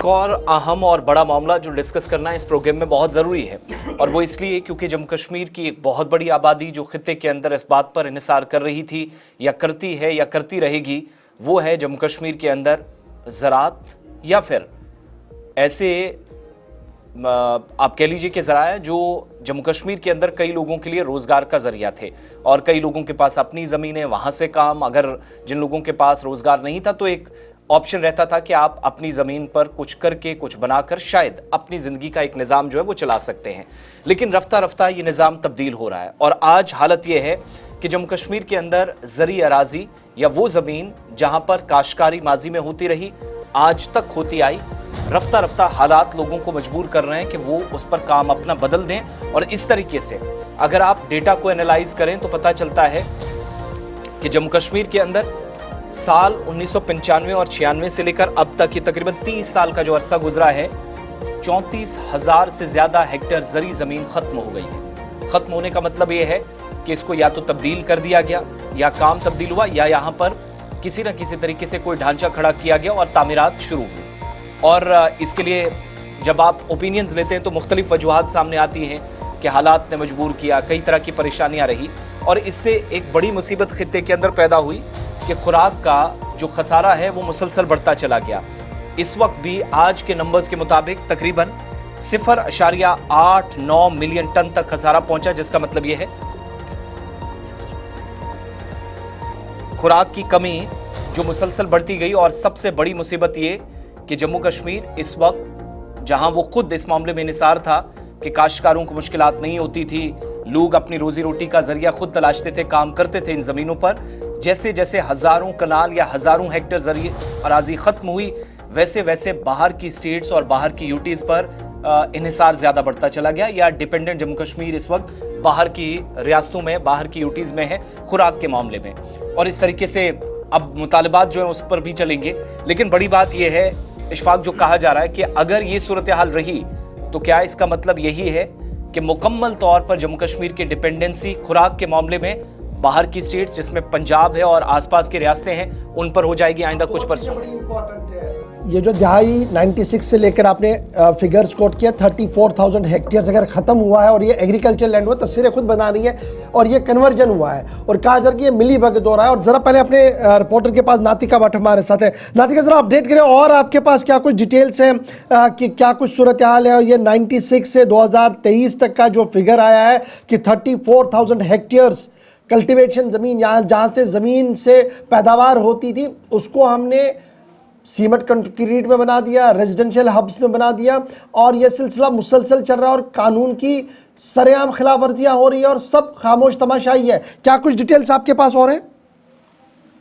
एक और अहम और बड़ा मामला जो डिस्कस करना इस प्रोग्राम में बहुत ज़रूरी है, और वो इसलिए क्योंकि जम्मू कश्मीर की एक बहुत बड़ी आबादी जो खित्ते के अंदर इस बात पर इन्हिसार कर रही थी या करती है या करती रहेगी, वो है जम्मू कश्मीर के अंदर ज़राअत या फिर ऐसे आप कह लीजिए कि ज़राए जो जम्मू कश्मीर के अंदर कई लोगों के लिए रोज़गार का ज़रिया थे, और कई लोगों के पास अपनी ज़मीनें, वहाँ से काम, अगर जिन लोगों के पास रोज़गार नहीं था तो एक ऑप्शन रहता था कि आप अपनी ज़मीन पर कुछ करके, कुछ बनाकर शायद अपनी ज़िंदगी का एक निज़ाम जो है वो चला सकते हैं। लेकिन रफ्ता रफ्ता ये निज़ाम तब्दील हो रहा है, और आज हालत ये है कि जम्मू कश्मीर के अंदर ज़री अराज़ी या वो ज़मीन जहाँ पर काश्तकारी माजी में होती रही, आज तक होती आई, रफ्ता रफ्ता हालात लोगों को मजबूर कर रहे हैं कि वो उस पर काम अपना बदल दें। और इस तरीके से अगर आप डेटा को एनालाइज करें तो पता चलता है कि जम्मू कश्मीर के अंदर साल 1995 और 96 से लेकर अब तक ये तकरीबन 30 साल का जो अरसा गुजरा है, 34,000 से ज्यादा हेक्टेयर जरी जमीन खत्म हो गई है। खत्म होने का मतलब ये है कि इसको या तो तब्दील कर दिया गया, या काम तब्दील हुआ, या यहाँ पर किसी न किसी तरीके से कोई ढांचा खड़ा किया गया और तामीरात शुरू हुई। और इसके लिए जब आप ओपिनियंस लेते हैं तो मुख्तलिफ वजूहात सामने आती हैं कि हालात ने मजबूर किया, कई तरह की परेशानियां रही, और इससे एक बड़ी मुसीबत खित्ते के अंदर पैदा हुई कि खुराक का जो खसारा है वो मुसलसल बढ़ता चला गया। इस वक्त भी आज के नंबर्स के मुताबिक तकरीबन 0.89 मिलियन टन तक खसारा पहुंचा, जिसका मतलब यह है खुराक की कमी जो मुसलसल बढ़ती गई। और सबसे बड़ी मुसीबत ये कि जम्मू कश्मीर इस वक्त, जहां वो खुद इस मामले में निसार था कि काश्तकारों को मुश्किलात नहीं होती थी, लोग अपनी रोजी रोटी का जरिया खुद तलाशते थे, काम करते थे इन जमीनों पर, जैसे जैसे हजारों कनाल या हजारों हेक्टेयर जरिए अराजी खत्म हुई, वैसे वैसे बाहर की स्टेट्स और बाहर की यूटीज पर इन्हिसार ज्यादा बढ़ता चला गया, या डिपेंडेंट जम्मू कश्मीर इस वक्त बाहर की रियासतों में, बाहर की यूटीज में है खुराक के मामले में। और इस तरीके से अब मुतालबात जो है उस पर भी चलेंगे। लेकिन बड़ी बात यह है इशफाक, जो कहा जा रहा है कि अगर ये सूरत हाल रही तो क्या इसका मतलब यही है कि मुकम्मल तौर पर जम्मू कश्मीर की डिपेंडेंसी खुराक के मामले में बाहर की स्टेट्स, जिसमें पंजाब है और आसपास की रियासतें हैं, उन पर हो जाएगी आइंदा कुछ परसों? ये जो दहाई 96 से लेकर आपने फिगर्स कोट किया, 34,000 हेक्टेयर्स अगर ख़त्म हुआ है, और ये एग्रीकल्चर लैंड हुआ, तस्वीरें खुद बना रही है, और ये कन्वर्जन हुआ है, और कहा जा रहा है कि ये मिली भगत हो रहा है। और ज़रा पहले अपने रिपोर्टर के पास नातिका भट्ट हमारे साथ है। नातिका, ज़रा अपडेट करें, और आपके पास क्या कुछ डिटेल्स हैं कि क्या कुछ सूरत हाल है? और ये 96 से 2023 तक का जो फिगर आया है कि 34,000 हेक्टेयर्स कल्टीवेशन ज़मीन, यहाँ जहाँ से ज़मीन से पैदावार होती थी उसको हमने सीमेंट कंक्रीट में बना दिया, रेजिडेंशियल हब्स में बना दिया, और यह सिलसिला मुसलसल चल रहा है, और कानून की सरेआम खिलाफ वर्जियाँ हो रही है, और सब खामोश तमाशाई है। क्या कुछ डिटेल्स आपके पास और हैं?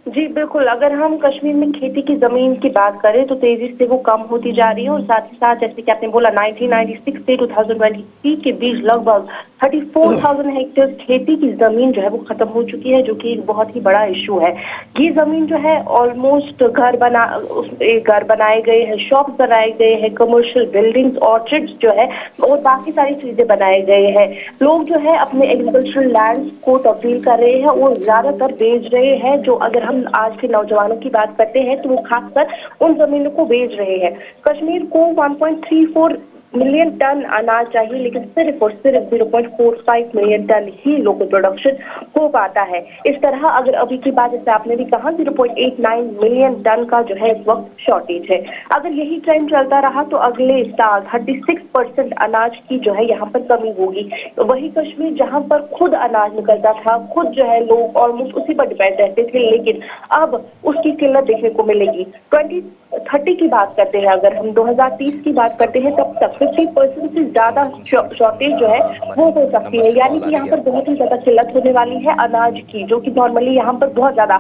जी बिल्कुल, अगर हम कश्मीर में खेती की जमीन की बात करें तो तेजी से वो कम होती जा रही है, और साथ ही साथ जैसे कि आपने बोला 1996 से 2023 के बीच लगभग 34,000 हेक्टेयर खेती की जमीन जो है वो खत्म हो चुकी है, जो कि एक बहुत ही बड़ा इशू है। ये जमीन जो है ऑलमोस्ट घर बनाए गए हैं, शॉप्स बनाए गए हैं, कमर्शियल बिल्डिंग्स, ऑर्चिड्स जो है और बाकी सारी चीजें बनाए गए हैं। लोग जो है अपने एग्रीकल्चरल लैंड को तब्दील कर रहे हैं और ज्यादातर बेच रहे हैं। जो अगर हम आज के नौजवानों की बात करते हैं तो वो खासकर उन जमीनों को बेच रहे हैं। कश्मीर को 1.34 मिलियन टन अनाज चाहिए, लेकिन सिर्फ और सिर्फ 0.45 मिलियन टन ही लोकल प्रोडक्शन हो पाता है। इस तरह अगर अभी की बात, जैसे आपने भी कहा, 0.89 मिलियन टन का जो है इस वक्त शॉर्टेज है। अगर यही ट्रेंड चलता रहा तो अगले साल 36% अनाज की जो है यहाँ पर कमी होगी। तो वही कश्मीर जहाँ पर खुद अनाज निकलता था, खुद जो है लोग ऑलमोस्ट उसी पर डिपेंड रहते थे, लेकिन अब उसकी किल्लत देखने को मिलेगी। 2030 की बात करते हैं, अगर हम 2030 की बात करते हैं, तब तक 50% से ज्यादा शॉर्टेज जो है वो हो सकती है। यानी कि यहाँ पर बहुत ही ज्यादा किल्लत होने वाली है अनाज की, जो कि नॉर्मली यहाँ पर बहुत ज्यादा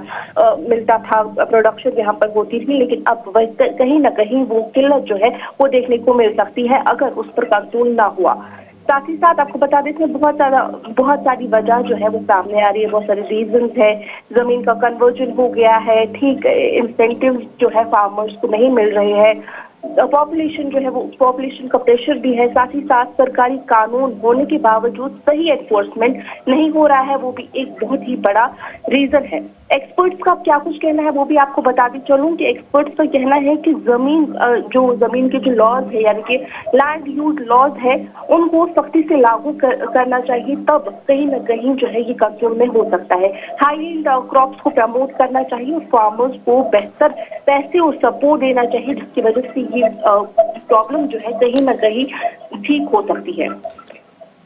मिलता था, प्रोडक्शन यहाँ पर होती थी, लेकिन अब वह कहीं ना कहीं वो किल्लत जो है वो देखने को मिल सकती है अगर उस पर कंट्रोल ना हुआ। साथ ही साथ आपको बता देते हैं बहुत सारी वजह जो है वो सामने आ रही है, बहुत सारे रीजन है। जमीन का कन्वर्जन हो गया है, ठीक इंसेंटिव जो है फार्मर्स को नहीं मिल रहे हैं, पॉपुलेशन जो है वो पॉपुलेशन का प्रेशर भी है, साथ ही साथ सरकारी कानून होने के बावजूद सही एनफोर्समेंट नहीं हो रहा है, वो भी एक बहुत ही बड़ा रीजन है। एक्सपर्ट्स का क्या कुछ कहना है वो भी आपको बताती चलूं कि एक्सपर्ट्स का कहना है कि जमीन के जो लॉज है यानी कि लैंड यूज लॉज है उनको सख्ती से लागू करना चाहिए, तब कहीं ना कहीं जो है ये कंट्रोल में हो सकता है। हाई यील्ड क्रॉप्स को प्रमोट करना चाहिए और फार्मर्स को बेहतर पैसे और सपोर्ट देना चाहिए, जिसकी वजह से ये प्रॉब्लम जो है कहीं ना कहीं ठीक हो सकती है।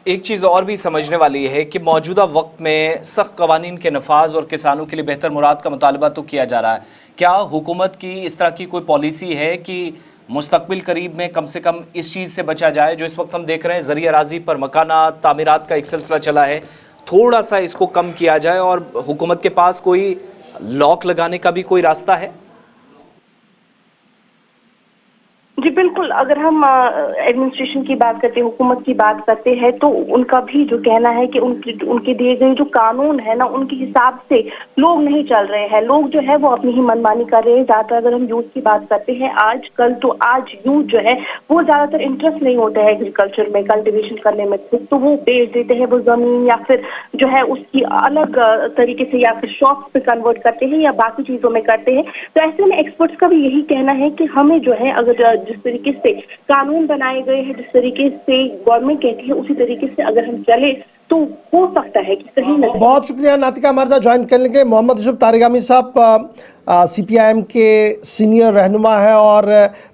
एक चीज़ और भी समझने वाली है कि मौजूदा वक्त में सख्त कवानीन के नफाज और किसानों के लिए बेहतर मुराद का मुतालबा तो किया जा रहा है, क्या हुकूमत की इस तरह की कोई पॉलिसी है कि मुस्तकबिल करीब में कम से कम इस चीज़ से बचा जाए? जो इस वक्त हम देख रहे हैं ज़रिए राजी पर मकानात तामीरात का एक सिलसिला चला है, थोड़ा सा इसको कम किया जाए और हुकूमत के पास कोई लॉक लगाने का भी कोई रास्ता है? जी बिल्कुल, अगर हम एडमिनिस्ट्रेशन की बात करते हैं, हुकूमत की बात करते हैं, तो उनका भी जो कहना है कि उनके दिए गए जो कानून है ना, उनके हिसाब से लोग नहीं चल रहे हैं। लोग जो है वो अपनी ही मनमानी कर रहे हैं। ज़्यादातर अगर हम यूथ की बात करते हैं आजकल, तो आज यूथ जो है वो ज़्यादातर इंटरेस्ट नहीं होता है एग्रीकल्चर में, कल्टिवेशन करने में, तो वो बेच देते हैं वो ज़मीन, या फिर जो है उसकी अलग तरीके से या फिर शॉप्स पे कन्वर्ट करते हैं या बाकी चीज़ों में करते हैं। तो ऐसे में एक्सपर्ट्स का भी यही कहना है कि हमें जो है अगर जिस तरीके से कानून बनाए गए हैं, जिस तरीके से गवर्नमेंट कहती है, उसी तरीके से अगर हम चले तो हो सकता है कि कहीं ना कहीं। बहुत शुक्रिया नातिका हमारे साथ ज्वाइन करने के लिए। मोहम्मद यूसुफ तारिगामी साहब CPIM के सीनियर रहनुमा है और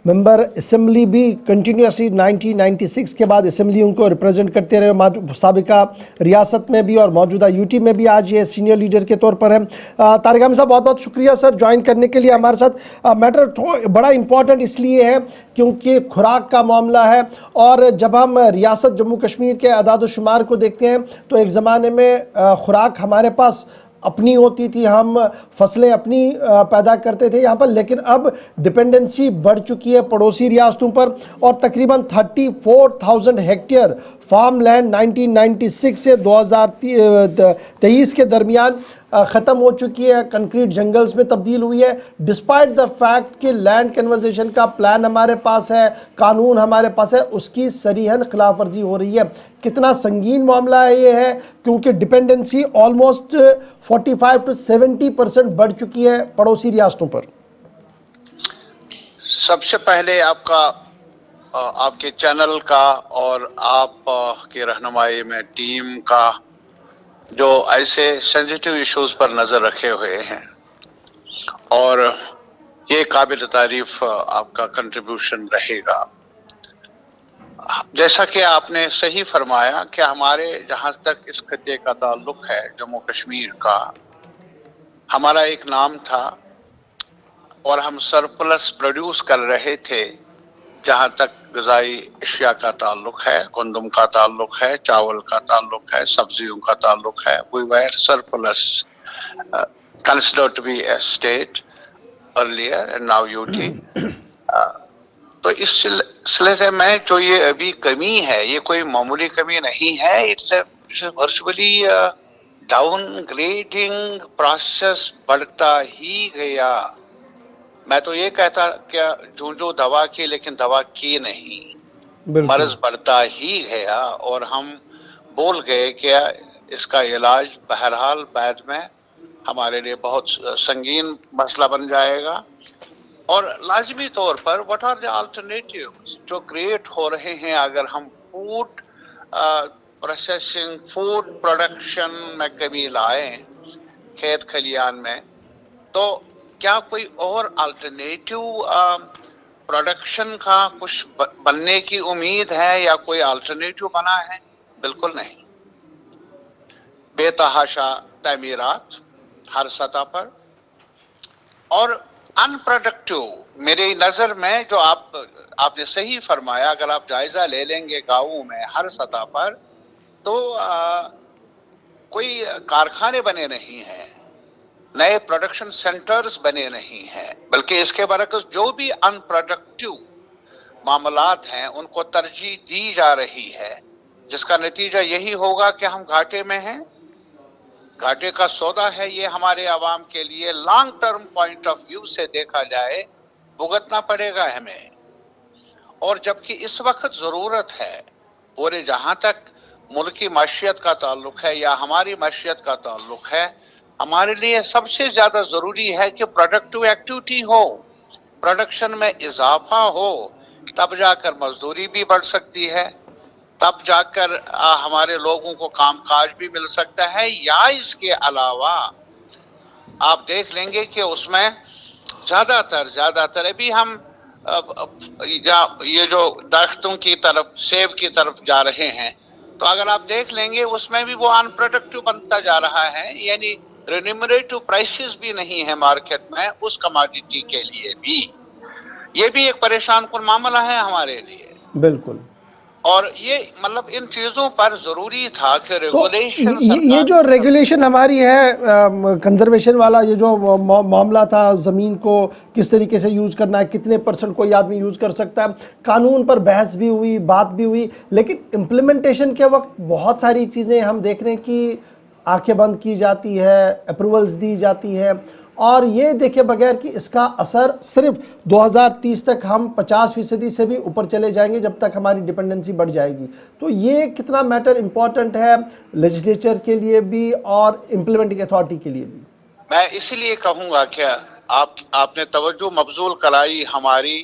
मेंबर असम्बली भी कंटिन्यूसली 1996 के बाद असम्बली उनको रिप्रेजेंट करते रहे, साबिका रियासत में भी और मौजूदा UT में भी आज ये सीनियर लीडर के तौर पर है। तारिगामी साहब बहुत बहुत शुक्रिया सर ज्वाइन करने के लिए हमारे साथ। मैटर बड़ा इम्पॉर्टेंट इसलिए है क्योंकि खुराक का मामला है, और जब हम रियासत जम्मू कश्मीर के अदाद-ओ-शुमार को देखते हैं तो एक ज़माने में खुराक हमारे पास अपनी होती थी, हम फसलें अपनी पैदा करते थे यहाँ पर, लेकिन अब डिपेंडेंसी बढ़ चुकी है पड़ोसी रियासतों पर, और तकरीबन 34,000 हेक्टेयर फार्म लैंड 1996 से 2023 के दरमियान ख़त्म हो चुकी है, कंक्रीट जंगल्स में तब्दील हुई है, डिस्पाइट द फैक्ट कि लैंड कन्वर्जेशन का प्लान हमारे पास है, कानून हमारे पास है, उसकी सरीहन खिलाफ वर्जी हो रही है। कितना संगीन मामला है ये है, क्योंकि डिपेंडेंसी ऑलमोस्ट 45 to 70% बढ़ चुकी है पड़ोसी रियासतों पर। सबसे पहले आपके चैनल का और आप की रहनुमाई में टीम का जो ऐसे सेंसिटिव इश्यूज पर नजर रखे हुए हैं, और ये काबिल तारीफ आपका कंट्रीब्यूशन रहेगा। जैसा कि आपने सही फरमाया कि हमारे जहां तक इस खत्ते का ताल्लुक है जम्मू कश्मीर का, हमारा एक नाम था और हम सरप्लस प्रोड्यूस कर रहे थे जहां तक ग़िज़ाई अशिया का ताल्लुक है, गंदम का ताल्लुक है, चावल का ताल्लुक है, सब्जियों का ताल्लुक है। We were surplus considered to be a state earlier and now UT। तो इस सिलसिले से में जो ये अभी कमी है, ये कोई मामूली कमी नहीं है, इट्स वर्चुअली डाउनग्रेडिंग प्रोसेस बढ़ता ही गया। मैं तो ये कहता क्या जो दवा की, लेकिन दवा की नहीं, मर्ज बढ़ता ही गया और हम बोल गए कि इसका इलाज बहरहाल बाद में हमारे लिए बहुत संगीन मसला बन जाएगा। और लाजमी तौर पर व्हाट आर द अल्टरनेटिव्स जो क्रिएट हो रहे हैं, अगर हम फूड प्रोसेसिंग, फूड प्रोडक्शन में कमी लाएं खेत खलियान में, तो क्या कोई और अल्टरनेटिव प्रोडक्शन का कुछ बनने की उम्मीद है या कोई अल्टरनेटिव बना है? बिल्कुल नहीं। बेतहाशा तामीरात हर सतह पर और अनप्रोडक्टिव, मेरी नज़र में जो आपने सही फरमाया, अगर आप जायजा ले लेंगे गाँवों में हर सतह पर, तो कोई कारखाने बने नहीं हैं, नए प्रोडक्शन सेंटर्स बने नहीं हैं, बल्कि इसके बरक्स जो भी अनप्रोडक्टिव मामलात हैं उनको तरजीह दी जा रही है, जिसका नतीजा यही होगा कि हम घाटे में हैं। घाटे का सौदा है ये हमारे आवाम के लिए। Long term point of view से देखा जाए भुगतना पड़ेगा हमें। اور جبکہ اس وقت ضرورت ہے پورے جہاں تک ملک کی معیشت کا تعلق ہے یا ہماری معیشت کا تعلق ہے، ہمارے لیے سب سے زیادہ ضروری ہے کہ پروڈکٹیو ایکٹیویٹی ہو، پروڈکشن میں اضافہ ہو، تب جا کر مزدوری بھی بڑھ سکتی ہے، تب جا کر ہمارے لوگوں کو کام کاج بھی مل سکتا ہے، یا اس کے علاوہ آپ دیکھ لیں گے کہ اس میں زیادہ تر ابھی ہم یہ جو درختوں کی طرف، سیب کی طرف جا رہے ہیں، تو اگر آپ دیکھ لیں گے اس میں بھی وہ ان پروڈکٹیو بنتا جا رہا ہے، یعنی رینیمریٹو پرائسز بھی نہیں ہے مارکیٹ میں اس کموڈٹی کے لیے بھی، یہ بھی ایک پریشان کن معاملہ ہے ہمارے لیے۔ بالکل۔ اور یہ مطلب ان چیزوں پر ضروری تھا کہ تو ریگولیشن یہ جو ریگولیشن ہماری ہے کنزرویشن والا، یہ جو معاملہ تھا زمین کو کس طریقے سے یوز کرنا ہے، کتنے پرسنٹ کوئی آدمی یوز کر سکتا ہے، قانون پر بحث بھی ہوئی، بات بھی ہوئی، لیکن امپلیمنٹیشن کے وقت بہت ساری چیزیں ہم دیکھ رہے ہیں کہ آنکھیں بند کی جاتی ہے، اپروولز دی جاتی ہے، اور یہ دیکھے بغیر کہ اس کا اثر صرف 2030 تک ہم 50% سے بھی اوپر چلے جائیں گے جب تک ہماری ڈیپنڈنسی بڑھ جائے گی۔ تو یہ کتنا میٹر امپورٹنٹ ہے لیجسلیچر کے لیے بھی اور امپلیمنٹنگ اتھارٹی کے لیے بھی؟ میں اسی لیے کہوں گا کہ آپ نے توجہ مبذول کرائی ہماری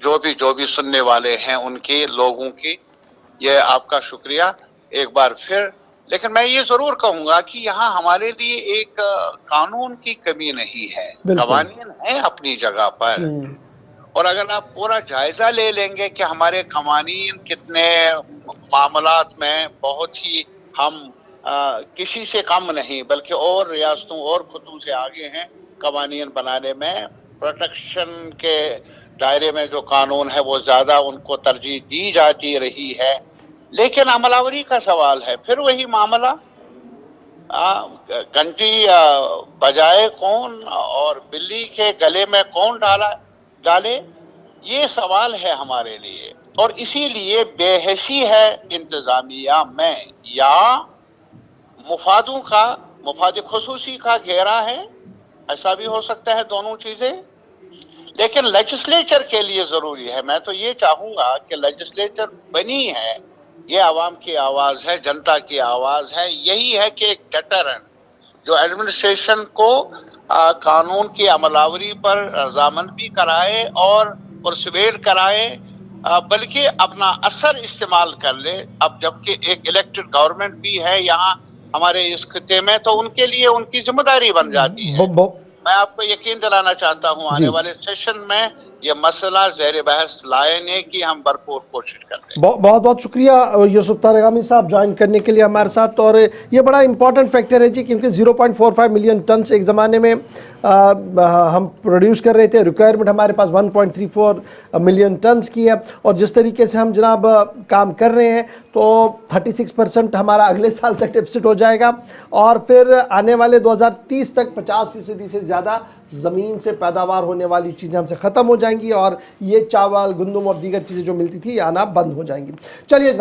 جو بھی سننے والے ہیں ان کی، لوگوں کی، یہ آپ کا شکریہ ایک بار پھر۔ لیکن میں یہ ضرور کہوں گا کہ یہاں ہمارے لیے ایک قانون کی کمی نہیں ہے، قوانین ہیں اپنی جگہ پر، اور اگر آپ پورا جائزہ لے لیں گے کہ ہمارے قوانین کتنے معاملات میں بہت ہی ہم کسی سے کم نہیں بلکہ اور ریاستوں اور خطوں سے آگے ہیں قوانین بنانے میں، پروٹیکشن کے دائرے میں جو قانون ہے وہ زیادہ ان کو ترجیح دی جاتی رہی ہے، لیکن عمل آوری کا سوال ہے۔ پھر وہی معاملہ، گھنٹی بجائے کون اور بلی کے گلے میں کون ڈالے، یہ سوال ہے ہمارے لیے، اور اسی لیے بے حسی ہے انتظامیہ میں، یا مفاد خصوصی کا گھیرا ہے، ایسا بھی ہو سکتا ہے، دونوں چیزیں، لیکن لیجسلیچر کے لیے ضروری ہے۔ میں تو یہ چاہوں گا کہ لیجسلیچر بنی ہے، یہ عوام کی آواز ہے، جنتا کی آواز ہے، یہی ہے کہ ایک ڈیٹرنٹ جو ایڈمنسٹریشن کو قانون کی عمل آوری پر رضامند بھی کرائے اور پرسویڈ کرائے، بلکہ اپنا اثر استعمال کر لے۔ اب جبکہ ایک الیکٹڈ گورنمنٹ بھی ہے یہاں ہمارے اس خطے میں، تو ان کے لیے ان کی ذمہ داری بن جاتی ہے۔ میں آپ کو یقین دلانا چاہتا ہوں آنے والے سیشن میں یہ مسئلہ زیر بحث لانے کی ہم بھرپور کوشش کریں گے۔ بہت بہت شکریہ یوسف طارغامی صاحب جوائن کرنے کے لیے ہمارے ساتھ، اور یہ بڑا امپورٹنٹ فیکٹر ہے جی، کیونکہ 0.45 ملین ٹنز ایک زمانے میں ہم پروڈیوس کر رہے تھے، ریکوائرمنٹ ہمارے پاس 1.34 ملین ٹنز کی ہے، اور جس طریقے سے ہم جناب کام کر رہے ہیں تو 36% ہمارا اگلے سال تک ڈیفسٹ ہو جائے گا، اور پھر آنے والے 2030 تک 50% سے زیادہ زمین سے پیداوار ہونے والی چیزیں ہم سے ختم ہو جائیں گی، اور یہ چاول، گندم اور دیگر چیزیں جو ملتی تھی یہ آنا بند ہو جائیں گی۔ چلیے